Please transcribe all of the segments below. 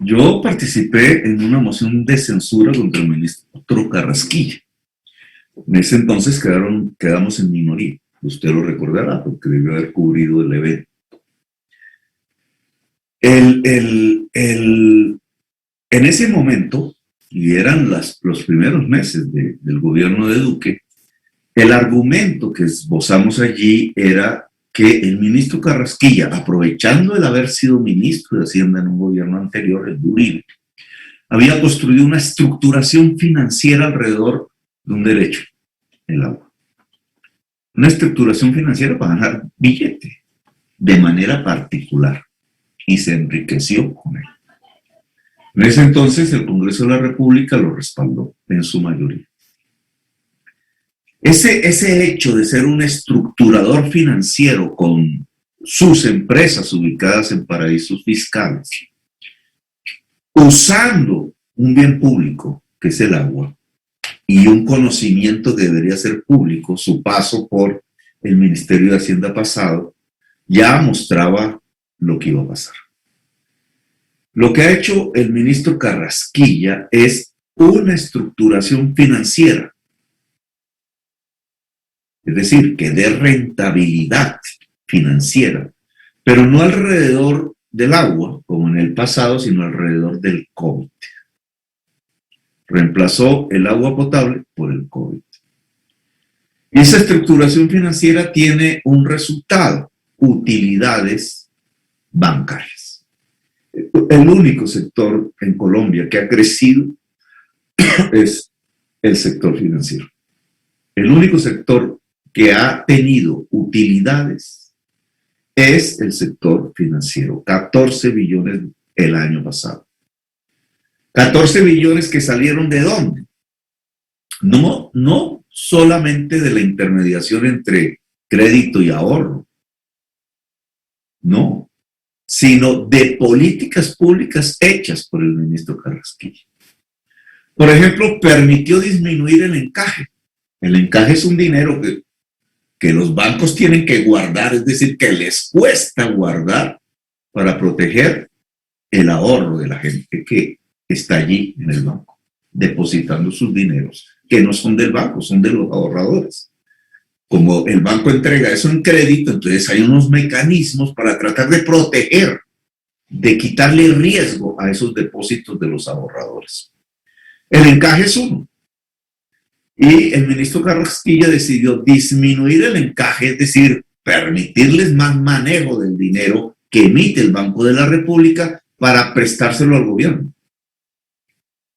Yo participé en una moción de censura contra el ministro Carrasquilla. En ese entonces quedamos en minoría. Usted lo recordará porque debió haber cubrido el evento. En ese momento, y eran los primeros meses del gobierno de Duque, el argumento que esbozamos allí era que el ministro Carrasquilla, aprovechando el haber sido ministro de Hacienda en un gobierno anterior, el de Uribe, había construido una estructuración financiera alrededor de un derecho, el agua. Una estructuración financiera para ganar billete de manera particular y se enriqueció con él. En ese entonces el Congreso de la República lo respaldó en su mayoría. Ese hecho de ser un estructurador financiero con sus empresas ubicadas en paraísos fiscales, usando un bien público, que es el agua, y un conocimiento que debería ser público, su paso por el Ministerio de Hacienda pasado, ya mostraba lo que iba a pasar. Lo que ha hecho el ministro Carrasquilla es una estructuración financiera, es decir, que dé rentabilidad financiera, pero no alrededor del agua, como en el pasado, sino alrededor del COVID. Reemplazó el agua potable por el COVID. Y esa estructuración financiera tiene un resultado: utilidades bancarias. El único sector en Colombia que ha crecido es el sector financiero. El único sector que ha tenido utilidades es el sector financiero. 14 billones el año pasado. 14 billones que salieron ¿de dónde? No solamente de la intermediación entre crédito y ahorro, no, sino de políticas públicas hechas por el ministro Carrasquilla. Por ejemplo, permitió disminuir el encaje. El encaje es un dinero que los bancos tienen que guardar, es decir, que les cuesta guardar para proteger el ahorro de la gente que está allí en el banco, depositando sus dineros, que no son del banco, son de los ahorradores. Como el banco entrega eso en crédito, entonces hay unos mecanismos para tratar de proteger, de quitarle riesgo a esos depósitos de los ahorradores. El encaje es uno. Y el ministro Carrasquilla decidió disminuir el encaje, es decir, permitirles más manejo del dinero que emite el Banco de la República para prestárselo al gobierno.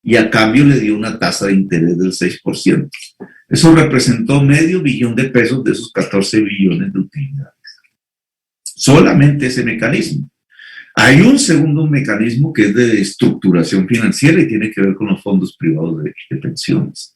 Y a cambio le dio una tasa de interés del 6%. Eso representó $500 millones de pesos de esos 14 billones de utilidades. Solamente ese mecanismo. Hay un segundo mecanismo que es de estructuración financiera y tiene que ver con los fondos privados de pensiones.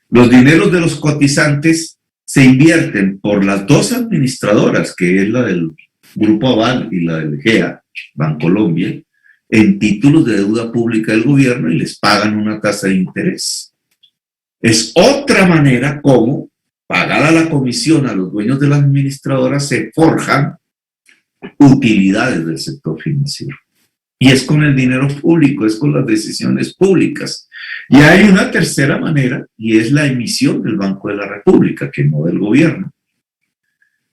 Los dineros de los cotizantes se invierten por las dos administradoras, que es la del Grupo Aval y la del GEA, Bancolombia, en títulos de deuda pública del gobierno y les pagan una tasa de interés. Es otra manera como, pagada la comisión a los dueños de las administradoras, se forjan utilidades del sector financiero. Y es con el dinero público, es con las decisiones públicas. Y hay una tercera manera, y es la emisión del Banco de la República, que no del gobierno,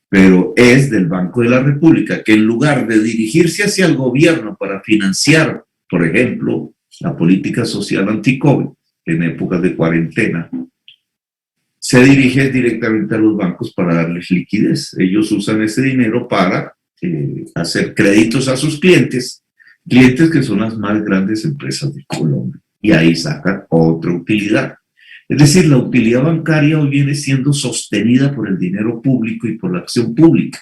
pero es del Banco de la República, que en lugar de dirigirse hacia el gobierno para financiar, por ejemplo, la política social anti-COVID en épocas de cuarentena, se dirige directamente a los bancos para darles liquidez. Ellos usan ese dinero para hacer créditos a sus clientes que son las más grandes empresas de Colombia, y ahí sacan otra utilidad. Es decir, la utilidad bancaria hoy viene siendo sostenida por el dinero público y por la acción pública.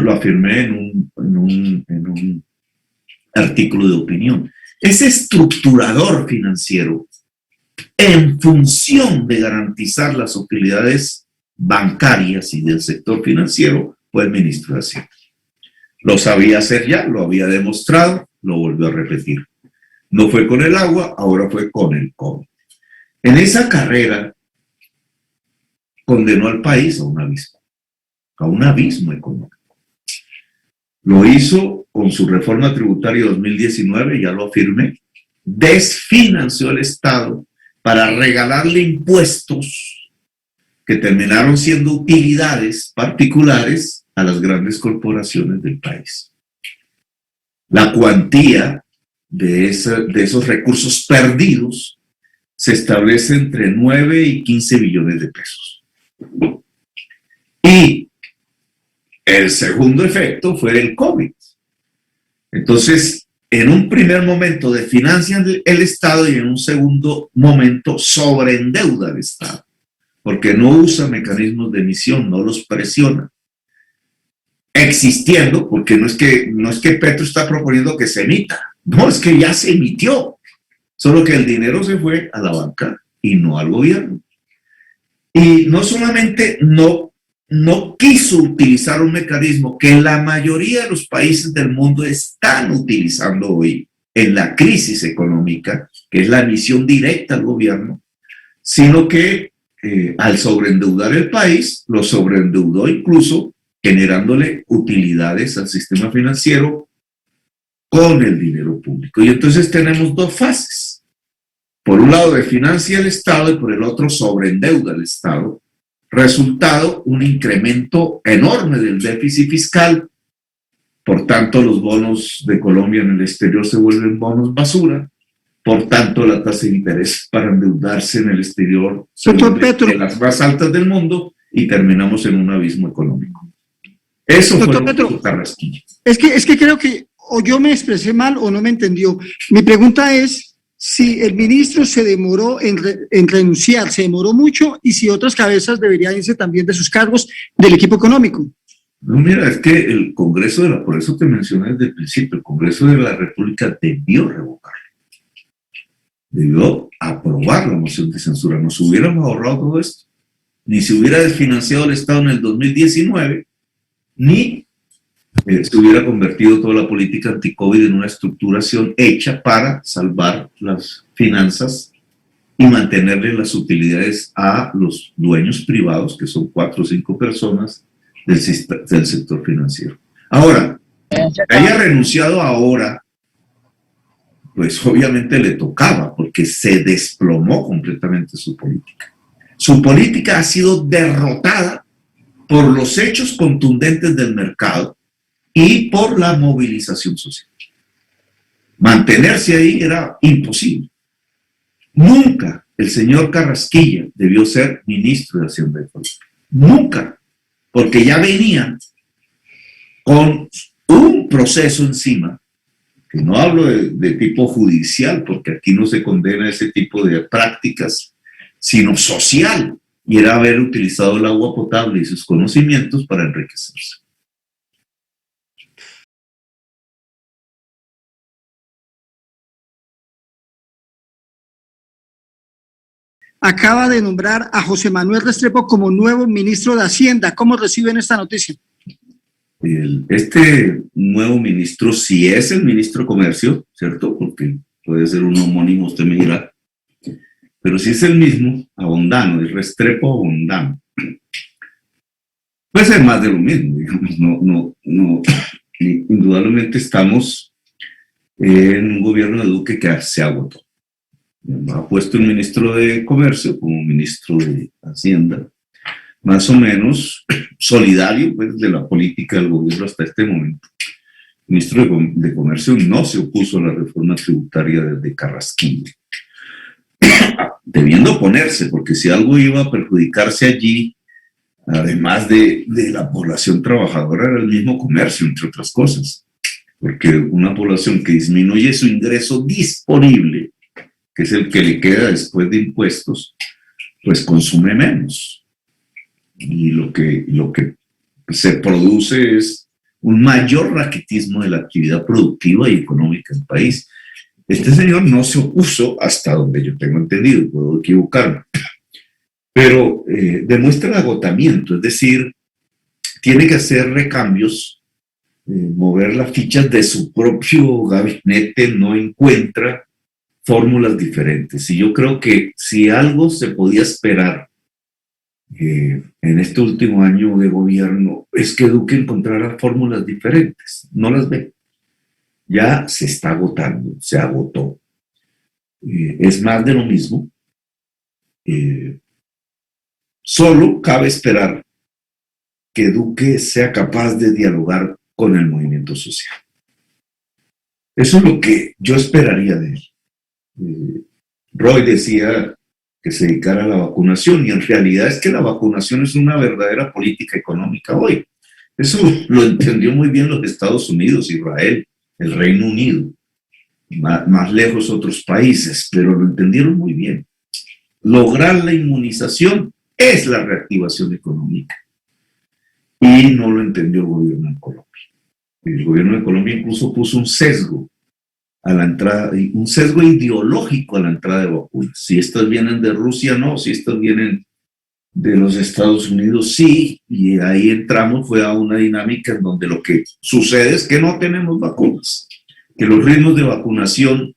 Lo afirmé en un artículo de opinión. Ese estructurador financiero, en función de garantizar las utilidades bancarias y del sector financiero, fue el ministro de Hacienda. Lo sabía hacer ya, lo había demostrado, lo volvió a repetir. No fue con el agua, ahora fue con el COVID. En esa carrera condenó al país a un abismo económico. Lo hizo con su reforma tributaria 2019, ya lo afirmé, desfinanció el Estado para regalarle impuestos que terminaron siendo utilidades particulares a las grandes corporaciones del país. La cuantía de esos recursos perdidos se establece entre 9 y 15 billones de pesos. Y el segundo efecto fue el COVID. Entonces, en un primer momento desfinancian el Estado y en un segundo momento sobreendeuda el Estado, porque no usa mecanismos de emisión, no los presiona. Existiendo, porque no es que Petro está proponiendo que se emita, no, es que ya se emitió, solo que el dinero se fue a la banca y no al gobierno. Y no solamente no quiso utilizar un mecanismo que la mayoría de los países del mundo están utilizando hoy en la crisis económica, que es la emisión directa al gobierno, sino que al sobreendeudar el país, lo sobreendeudó incluso generándole utilidades al sistema financiero con el dinero público. Y entonces tenemos dos fases. Por un lado, financia el Estado y por el otro, sobreendeuda el Estado. Resultado, un incremento enorme del déficit fiscal. Por tanto, los bonos de Colombia en el exterior se vuelven bonos basura. Por tanto, la tasa de interés para endeudarse en el exterior se vuelve de las más altas del mundo y terminamos en un abismo económico. Eso fue lo que hizo Carrasquilla. Es que creo que o yo me expresé mal o no me entendió. Mi pregunta es si el ministro se demoró en renunciar, se demoró mucho, y si otras cabezas deberían irse también de sus cargos del equipo económico. No, mira, es que el Congreso por eso te mencioné desde el principio, el Congreso de la República debió revocarlo. Debió aprobar la moción de censura. Nos hubiéramos ahorrado todo esto. Ni se hubiera desfinanciado el Estado en el 2019, ni se hubiera convertido toda la política anti-COVID en una estructuración hecha para salvar las finanzas y mantenerle las utilidades a los dueños privados, que son 4 o 5 personas del sector financiero. Ahora, que haya renunciado ahora, pues obviamente le tocaba, porque se desplomó completamente su política. Su política ha sido derrotada por los hechos contundentes del mercado y por la movilización social. Mantenerse ahí era imposible. Nunca el señor Carrasquilla debió ser ministro de Hacienda de Colombia. Nunca, porque ya venía con un proceso encima, que no hablo de tipo judicial, porque aquí no se condena ese tipo de prácticas, sino social, y era haber utilizado el agua potable y sus conocimientos para enriquecerse. Acaba de nombrar a José Manuel Restrepo como nuevo ministro de Hacienda. ¿Cómo reciben esta noticia? Este nuevo ministro, si es el ministro de Comercio, ¿cierto? Porque puede ser un homónimo, usted me dirá. Pero si es el mismo, Abondano, el Restrepo Abondano, puede ser más de lo mismo, digamos. No, indudablemente estamos en un gobierno de Duque que se agotó. Ha puesto el ministro de Comercio como ministro de Hacienda, más o menos solidario pues, de la política del gobierno hasta este momento. El ministro de Comercio no se opuso a la reforma tributaria de Carrasquilla, debiendo oponerse, porque si algo iba a perjudicarse allí, además de la población trabajadora, era el mismo comercio, entre otras cosas, porque una población que disminuye su ingreso disponible, que es el que le queda después de impuestos, pues consume menos. Y lo que se produce es un mayor raquitismo de la actividad productiva y económica del país. Este señor no se opuso, hasta donde yo tengo entendido, puedo equivocarme, pero demuestra agotamiento, es decir, tiene que hacer recambios, mover las fichas de su propio gabinete, no encuentra fórmulas diferentes. Y yo creo que si algo se podía esperar en este último año de gobierno, es que Duque encontrara fórmulas diferentes. No las ve. ya se está agotando, se agotó. Es más de lo mismo. Solo cabe esperar que Duque sea capaz de dialogar con el movimiento social. Eso es lo que yo esperaría de él. Roy decía que se dedicara a la vacunación, y en realidad es que la vacunación es una verdadera política económica hoy. Eso lo entendió muy bien los Estados Unidos, Israel, el Reino Unido, más lejos otros países, pero lo entendieron muy bien. Lograr la inmunización es la reactivación económica. Y no lo entendió el gobierno de Colombia. El gobierno de Colombia incluso puso un sesgo a la entrada, un sesgo ideológico a la entrada de vacunas. Si estas vienen de Rusia, no. Si estas vienen de los Estados Unidos, sí. Y ahí entramos, fue a una dinámica en donde lo que sucede es que no tenemos vacunas, que los ritmos de vacunación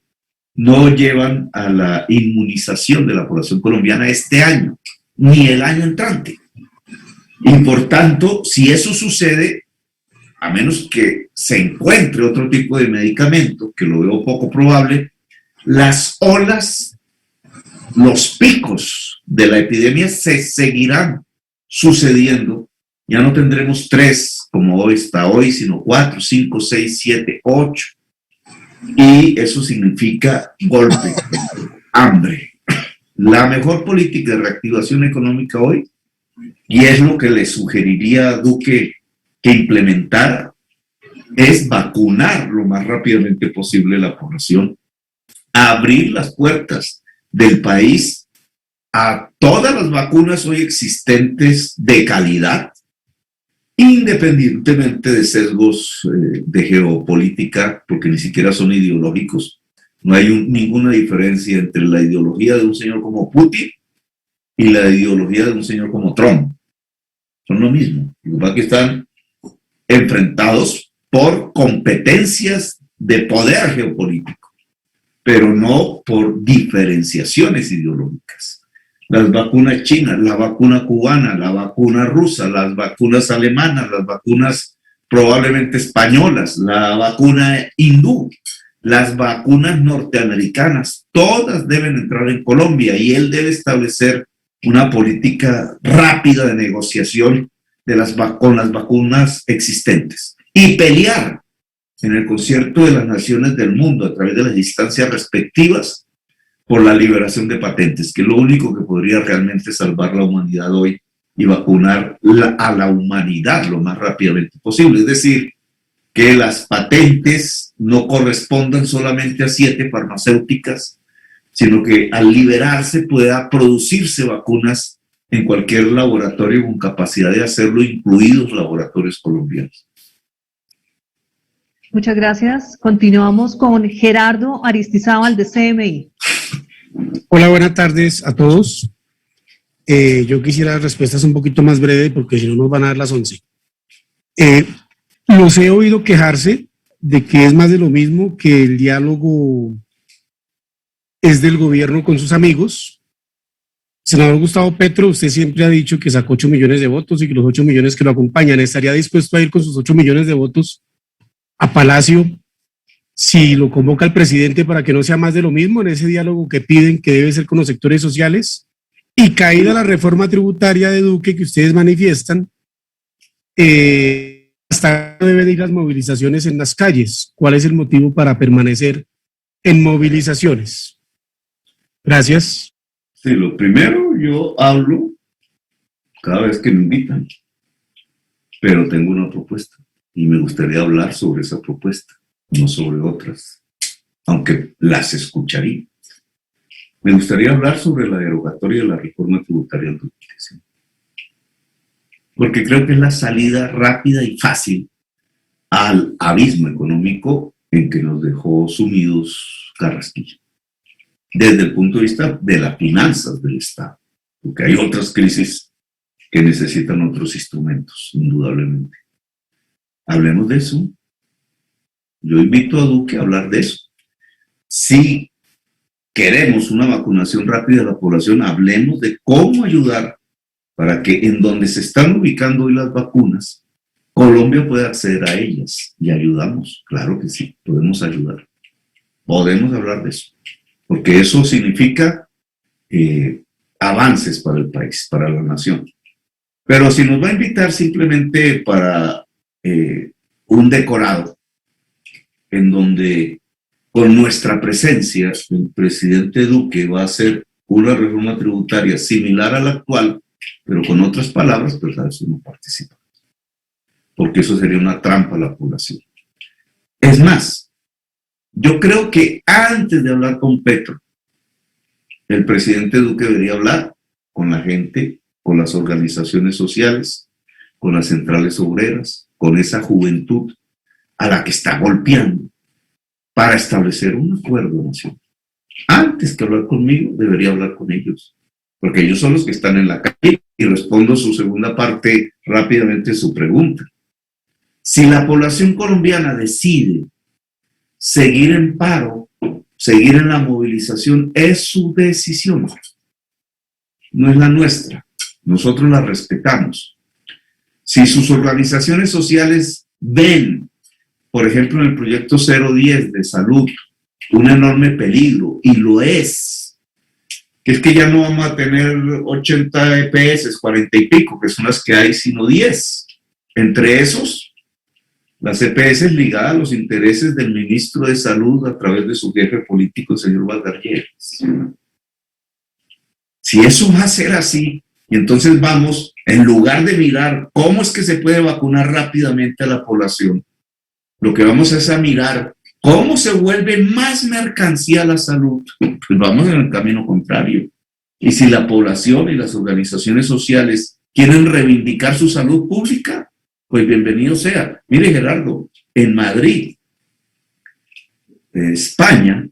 no llevan a la inmunización de la población colombiana este año, ni el año entrante. Y por tanto, si eso sucede, a menos que se encuentre otro tipo de medicamento, que lo veo poco probable, las olas, los picos de la epidemia se seguirán sucediendo. Ya no tendremos 3 como hoy está hoy, sino 4, 5, 6, 7, 8. Y eso significa golpe, hambre. La mejor política de reactivación económica hoy, y es lo que le sugeriría a Duque que implementara, es vacunar lo más rápidamente posible la población, abrir las puertas del país a todas las vacunas hoy existentes de calidad, independientemente de sesgos de geopolítica, porque ni siquiera son ideológicos. No hay ninguna diferencia entre la ideología de un señor como Putin y la ideología de un señor como Trump. Son lo mismo. Igual que están enfrentados por competencias de poder geopolítico, pero no por diferenciaciones ideológicas. Las vacunas chinas, la vacuna cubana, la vacuna rusa, las vacunas alemanas, las vacunas probablemente españolas, la vacuna hindú, las vacunas norteamericanas, todas deben entrar en Colombia, y él debe establecer una política rápida de negociación con las vacunas existentes y pelear en el concierto de las naciones del mundo a través de las instancias respectivas por la liberación de patentes, que es lo único que podría realmente salvar la humanidad hoy y vacunar a la humanidad lo más rápidamente posible. Es decir, que las patentes no correspondan solamente a 7 farmacéuticas, sino que al liberarse pueda producirse vacunas en cualquier laboratorio con capacidad de hacerlo, incluidos laboratorios colombianos. Muchas gracias. Continuamos con Gerardo Aristizábal de CMI. Hola, buenas tardes a todos. Yo quisiera respuestas un poquito más breves porque si no nos van a dar las 11. Los he oído quejarse de que es más de lo mismo, que el diálogo es del gobierno con sus amigos. Senador Gustavo Petro, usted siempre ha dicho que sacó 8 millones de votos y que los 8 millones que lo acompañan, ¿estaría dispuesto a ir con sus 8 millones de votos a Palacio si lo convoca el presidente para que no sea más de lo mismo en ese diálogo que piden, que debe ser con los sectores sociales? Y caída la reforma tributaria de Duque que ustedes manifiestan, hasta deben ir las movilizaciones en las calles. ¿Cuál es el motivo para permanecer en movilizaciones? Gracias. Sí, lo primero, yo hablo cada vez que me invitan, pero tengo una propuesta y me gustaría hablar sobre esa propuesta, no sobre otras, aunque las escucharía. Me gustaría hablar sobre la derogatoria de la reforma tributaria del 2015, porque creo que es la salida rápida y fácil al abismo económico en que nos dejó sumidos Carrasquilla, desde el punto de vista de las finanzas del Estado, porque hay otras crisis que necesitan otros instrumentos, indudablemente. Hablemos de eso. Yo invito a Duque a hablar de eso. Si queremos una vacunación rápida de la población, hablemos de cómo ayudar para que en donde se están ubicando hoy las vacunas Colombia puede acceder a ellas y ayudamos, claro que sí, podemos ayudar. Podemos hablar de eso, porque eso significa avances para el país, para la nación. Pero si nos va a invitar simplemente para un decorado, en donde con nuestra presencia el presidente Duque va a hacer una reforma tributaria similar a la actual, pero con otras palabras, pues a eso no participa, porque eso sería una trampa a la población. Es más, yo creo que antes de hablar con Petro, el presidente Duque debería hablar con la gente, con las organizaciones sociales, con las centrales obreras, con esa juventud a la que está golpeando, para establecer un acuerdo nacional. Antes que hablar conmigo, debería hablar con ellos, porque ellos son los que están en la calle. Y respondo su segunda parte rápidamente su pregunta. Si la población colombiana decide seguir en paro, seguir en la movilización, es su decisión, no es la nuestra. Nosotros la respetamos. Si sus organizaciones sociales ven, por ejemplo, en el proyecto 010 de salud, un enorme peligro, y lo es, que es que ya no vamos a tener 80 EPS, 40 y pico, que son las que hay, sino 10. Entre esos, las EPS ligadas a los intereses del ministro de Salud a través de su jefe político, el señor Valdarriel. Si eso va a ser así, y entonces vamos, en lugar de mirar cómo es que se puede vacunar rápidamente a la población, lo que vamos es a mirar cómo se vuelve más mercancía la salud. Pues vamos en el camino contrario. Y si la población y las organizaciones sociales quieren reivindicar su salud pública, pues bienvenido sea. Mire, Gerardo, en Madrid, España,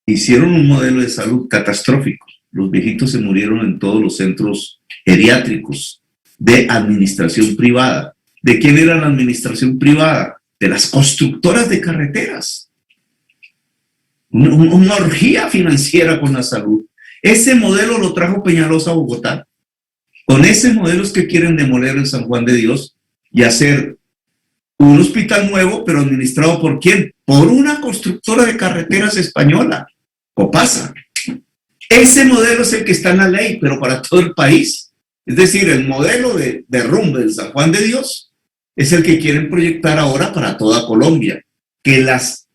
hicieron un modelo de salud catastrófico. Los viejitos se murieron en todos los centros geriátricos de administración privada. ¿De quién era la administración privada? De las constructoras de carreteras. Una orgía financiera con la salud. Ese modelo lo trajo Peñalosa a Bogotá. Con ese modelo es que quieren demoler el San Juan de Dios y hacer un hospital nuevo, pero administrado ¿por quién? Por una constructora de carreteras española, Copasa. Ese modelo es el que está en la ley, pero para todo el país. Es decir, el modelo de derrumbe del San Juan de Dios es el que quieren proyectar ahora para toda Colombia, que los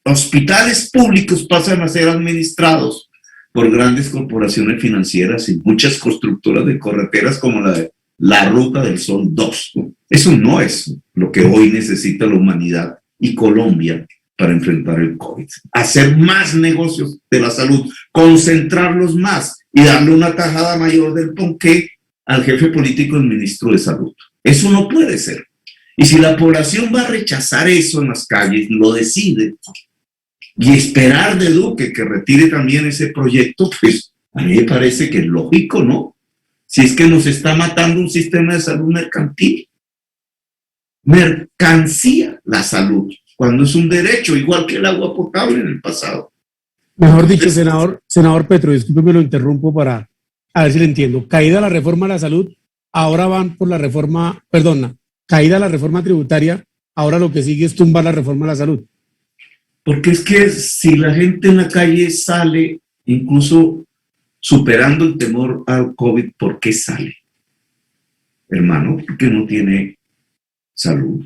hospitales públicos pasan a ser administrados por grandes corporaciones financieras y muchas constructoras de carreteras como la de la Ruta del Sol 2. Eso no es lo que hoy necesita la humanidad y Colombia para enfrentar el COVID. Hacer más negocios de la salud, concentrarlos más y darle una tajada mayor del ponqué al jefe político del ministro de Salud. Eso no puede ser. Y si la población va a rechazar eso en las calles, lo decide, y esperar de Duque que retire también ese proyecto, pues a mí me parece que es lógico, ¿no? Si es que nos está matando un sistema de salud mercantil. Mercancía la salud, cuando es un derecho, igual que el agua potable en el pasado. Mejor dicho, senador Petro, discúlpeme, lo interrumpo para a ver si le entiendo. Caída la reforma de la salud, ahora van por la reforma, caída la reforma tributaria, ahora lo que sigue es tumbar la reforma de la salud. Porque es que si la gente en la calle sale, incluso superando el temor al COVID, ¿por qué sale? Hermano, porque no tiene salud,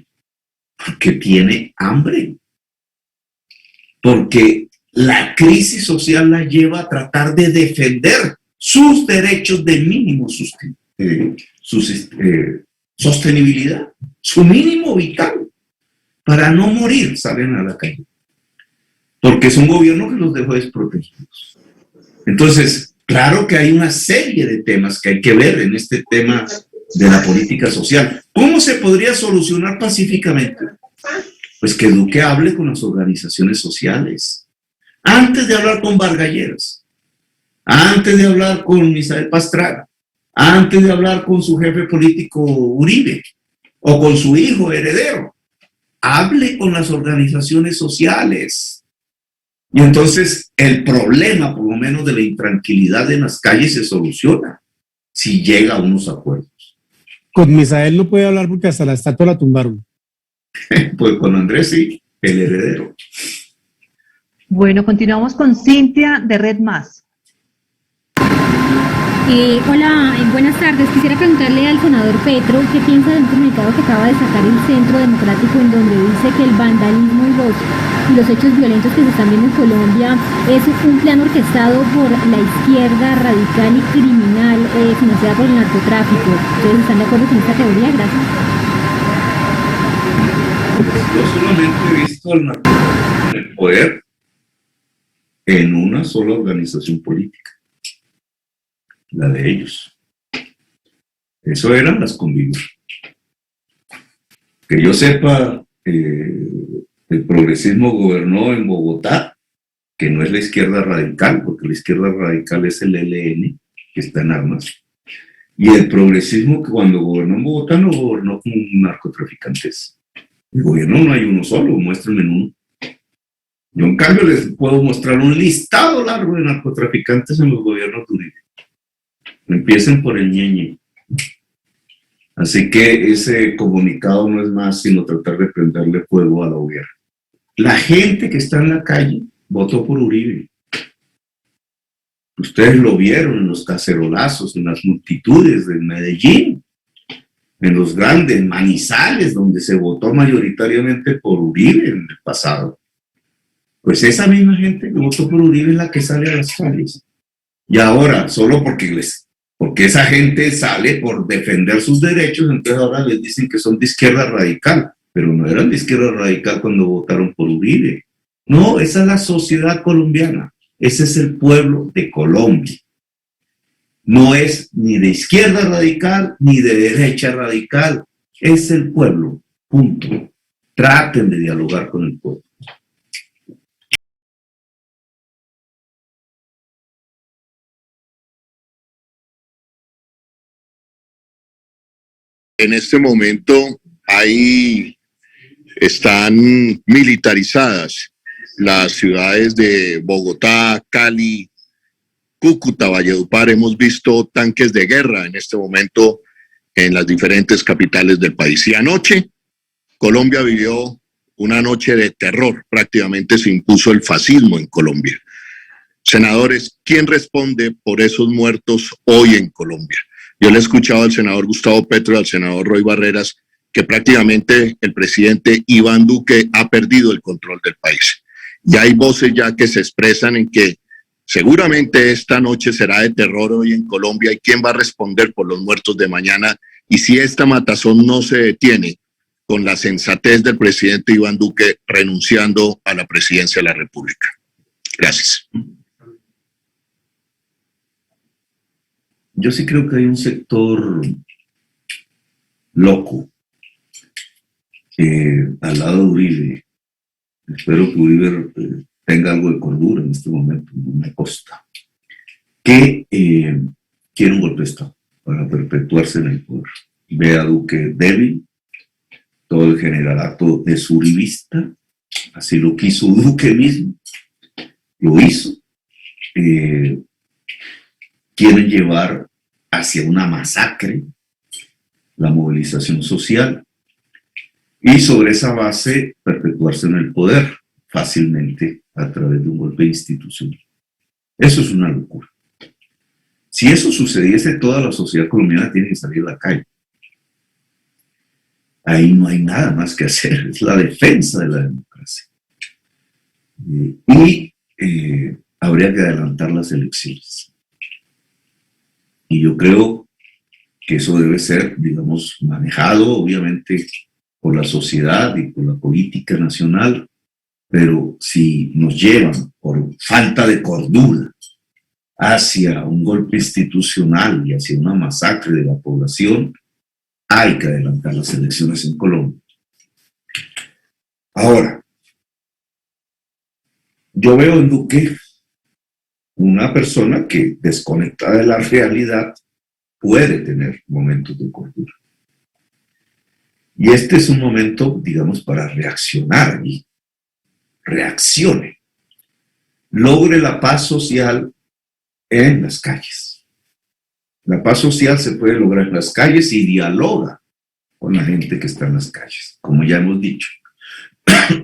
porque tiene hambre, porque la crisis social la lleva a tratar de defender sus derechos de mínimo sostenibilidad, su mínimo vital, para no morir, salen a la calle, porque es un gobierno que los dejó desprotegidos. Entonces, claro que hay una serie de temas que hay que ver en este tema de la política social. ¿Cómo se podría solucionar pacíficamente? Pues que Duque hable con las organizaciones sociales, antes de hablar con Vargas Lleras, antes de hablar con Misael Pastrana, antes de hablar con su jefe político Uribe o con su hijo heredero. Hable con las organizaciones sociales. Y entonces el problema, por lo menos de la intranquilidad en las calles, se soluciona si llega a unos acuerdos. Con Misael no puede hablar porque hasta la estatua la tumbaron. Pues con Andrés sí, el heredero. Bueno, continuamos con Cintia de Red Más. Hola, buenas tardes. Quisiera preguntarle al senador Petro qué piensa del comunicado que acaba de sacar el Centro Democrático, en donde dice que el vandalismo y los hechos violentos que se están viendo en Colombia es un plan orquestado por la izquierda radical y criminal financiada por el narcotráfico. ¿Ustedes están de acuerdo con esta teoría? Gracias. Yo solamente he visto al narcotráfico en el poder en una sola organización política, la de ellos. Eso eran las convivas. Que yo sepa, el progresismo gobernó en Bogotá, que no es la izquierda radical, porque la izquierda radical es el ELN, que está en armas. Y el progresismo, que cuando gobernó en Bogotá, no gobernó con narcotraficantes. El gobierno no hay uno solo, muéstrenme uno. Yo, en cambio, les puedo mostrar un listado largo de narcotraficantes en los gobiernos de Uribe. Empiecen por el Ñeñe. Así que ese comunicado no es más sino tratar de prenderle fuego a la hoguera. La gente que está en la calle votó por Uribe. Ustedes lo vieron en los cacerolazos, en las multitudes de Medellín, en los grandes Manizales, donde se votó mayoritariamente por Uribe en el pasado. Pues esa misma gente que votó por Uribe es la que sale a las calles. Y ahora, solo porque esa gente sale por defender sus derechos, entonces ahora les dicen que son de izquierda radical, pero no eran de izquierda radical cuando votaron por Uribe. No, esa es la sociedad colombiana, ese es el pueblo de Colombia. No es ni de izquierda radical ni de derecha radical, es el pueblo, punto. Traten de dialogar con el pueblo. En este momento están militarizadas las ciudades de Bogotá, Cali, Cúcuta, Valledupar. Hemos visto tanques de guerra en este momento en las diferentes capitales del país. Y anoche Colombia vivió una noche de terror. Prácticamente se impuso el fascismo en Colombia. Senadores, ¿quién responde por esos muertos hoy en Colombia? Yo le he escuchado al senador Gustavo Petro y al senador Roy Barreras que prácticamente el presidente Iván Duque ha perdido el control del país. Y hay voces ya que se expresan en que seguramente esta noche será de terror hoy en Colombia y quién va a responder por los muertos de mañana. Y si esta matazón no se detiene con la sensatez del presidente Iván Duque renunciando a la presidencia de la República. Gracias. Yo sí creo que hay un sector loco al lado de Uribe. Espero que Uribe tenga algo de cordura en este momento, no me consta, que quiere un golpe de Estado para perpetuarse en el poder. Ve a Duque débil, todo el generalato es uribista, así lo quiso Duque mismo, lo hizo. Quieren llevar hacia una masacre la movilización social y sobre esa base perpetuarse en el poder fácilmente a través de un golpe institucional. Eso es una locura. Si eso sucediese, toda la sociedad colombiana tiene que salir a la calle. Ahí no hay nada más que hacer, es la defensa de la democracia. Y habría que adelantar las elecciones. Y yo creo que eso debe ser, digamos, manejado obviamente por la sociedad y por la política nacional, pero si nos llevan por falta de cordura hacia un golpe institucional y hacia una masacre de la población, hay que adelantar las elecciones en Colombia. Ahora, yo veo en Duque una persona que, desconectada de la realidad, puede tener momentos de cordura. Y este es un momento, digamos, para reaccionar y reaccione. Logre la paz social en las calles. La paz social se puede lograr en las calles y dialoga con la gente que está en las calles, como ya hemos dicho.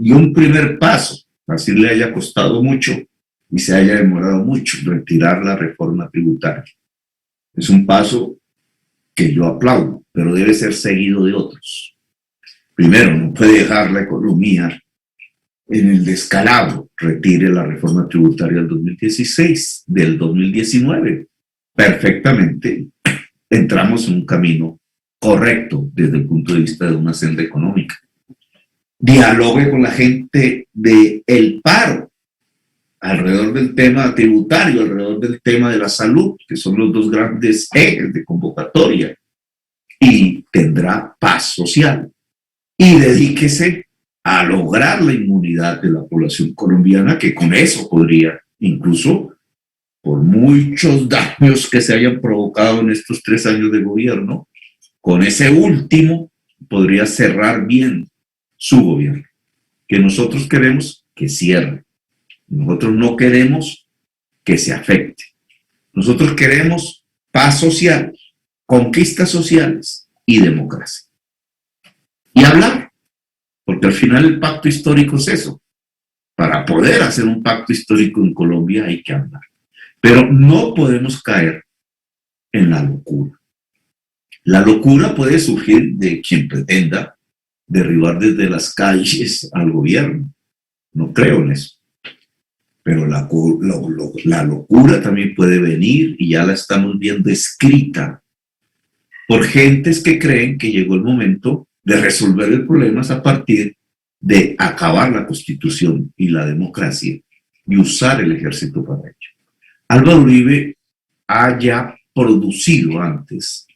Y un primer paso, así le haya costado mucho y se haya demorado mucho, retirar la reforma tributaria. Es un paso que yo aplaudo, pero debe ser seguido de otros. Primero, no puede dejar la economía en el descalabro. Retire la reforma tributaria del 2016, del 2019. Perfectamente entramos en un camino correcto desde el punto de vista de una senda económica. Dialogue con la gente del paro alrededor del tema tributario, alrededor del tema de la salud, que son los dos grandes ejes de convocatoria, y tendrá paz social. Y dedíquese a lograr la inmunidad de la población colombiana, que con eso podría, incluso por muchos daños que se hayan provocado en estos 3 años de gobierno, con ese último podría cerrar bien su gobierno, que nosotros queremos que cierre. Nosotros no queremos que se afecte. Nosotros queremos paz social, conquistas sociales y democracia. Y hablar, porque al final el pacto histórico es eso. Para poder hacer un pacto histórico en Colombia hay que hablar. Pero no podemos caer en la locura. La locura puede surgir de quien pretenda derribar desde las calles al gobierno. No creo en eso. Pero la locura también puede venir, y ya la estamos viendo escrita por gentes que creen que llegó el momento de resolver el problema a partir de acabar la Constitución y la democracia y usar el ejército para ello. Álvaro Uribe haya producido antes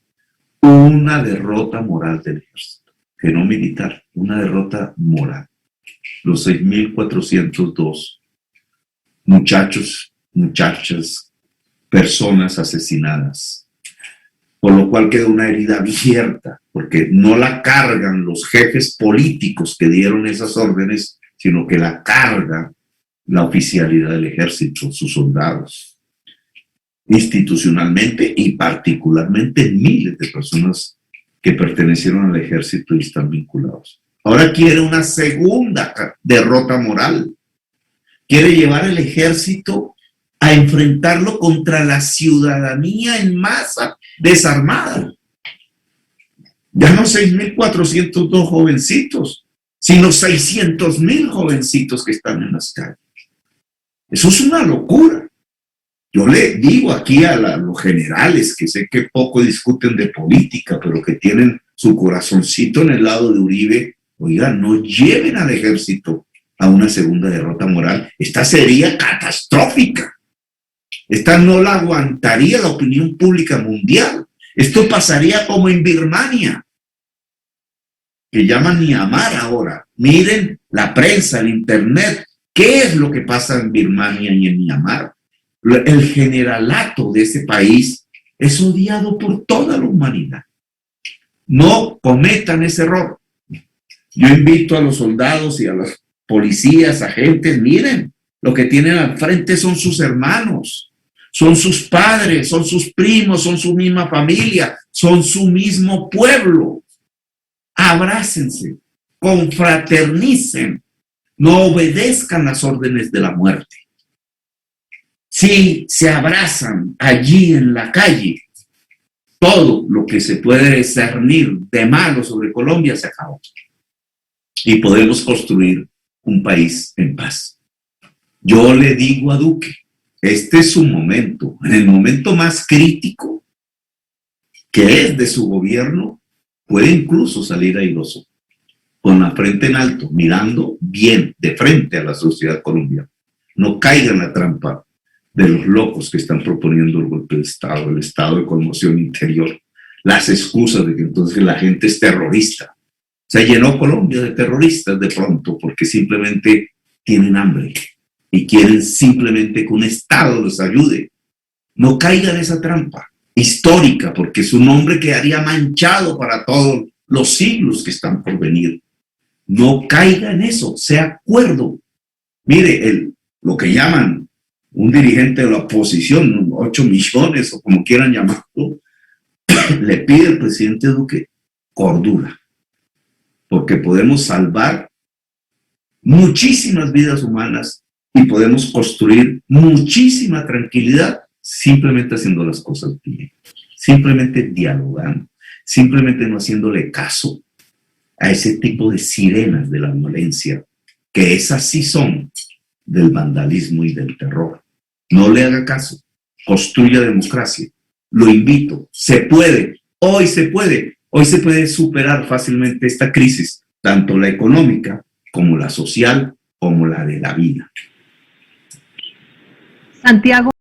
una derrota moral del ejército, que no militar, una derrota moral. Los 6.402 muchachos, muchachas, personas asesinadas, por lo cual queda una herida abierta, porque no la cargan los jefes políticos que dieron esas órdenes, sino que la carga la oficialidad del ejército, sus soldados, institucionalmente y particularmente miles de personas que pertenecieron al ejército y están vinculados. Ahora quiere una segunda derrota moral. Quiere llevar el ejército a enfrentarlo contra la ciudadanía en masa desarmada. Ya no 6.402 jovencitos, sino 600.000 jovencitos que están en las calles. Eso es una locura. Yo le digo aquí a los generales, que sé que poco discuten de política, pero que tienen su corazoncito en el lado de Uribe, oigan, no lleven al ejército a una segunda derrota moral. Esta sería catastrófica. Esta no la aguantaría la opinión pública mundial. Esto pasaría como en Birmania, que llaman Myanmar ahora. Miren la prensa, el internet. ¿Qué es lo que pasa en Birmania y en Myanmar? El generalato de ese país es odiado por toda la humanidad. No cometan ese error. Yo invito a los soldados y a los policías, agentes, miren, lo que tienen al frente son sus hermanos, son sus padres, son sus primos, son su misma familia, son su mismo pueblo. Abrácense, confraternicen, no obedezcan las órdenes de la muerte. Si se abrazan allí en la calle, todo lo que se puede discernir de malo sobre Colombia se acabó. Y podemos construir un país en paz. Yo le digo a Duque, este es su momento, en el momento más crítico que es de su gobierno, puede incluso salir airoso, con la frente en alto, mirando bien de frente a la sociedad colombiana. No caiga en la trampa de los locos que están proponiendo el golpe de Estado, el estado de conmoción interior, las excusas de que entonces la gente es terrorista. Se llenó Colombia de terroristas de pronto porque simplemente tienen hambre y quieren simplemente que un Estado les ayude. No caiga en esa trampa histórica, porque su nombre quedaría manchado para todos los siglos que están por venir. No caiga en eso, sea cuerdo. Mire, lo que llaman un dirigente de la oposición, 8 millones o como quieran llamarlo, le pide al presidente Duque cordura, porque podemos salvar muchísimas vidas humanas y podemos construir muchísima tranquilidad simplemente haciendo las cosas bien, simplemente dialogando, simplemente no haciéndole caso a ese tipo de sirenas de la violencia, que esas sí son del vandalismo y del terror. No le haga caso, construya democracia. Lo invito, se puede, hoy se puede superar fácilmente esta crisis, tanto la económica como la social, como la de la vida. Santiago.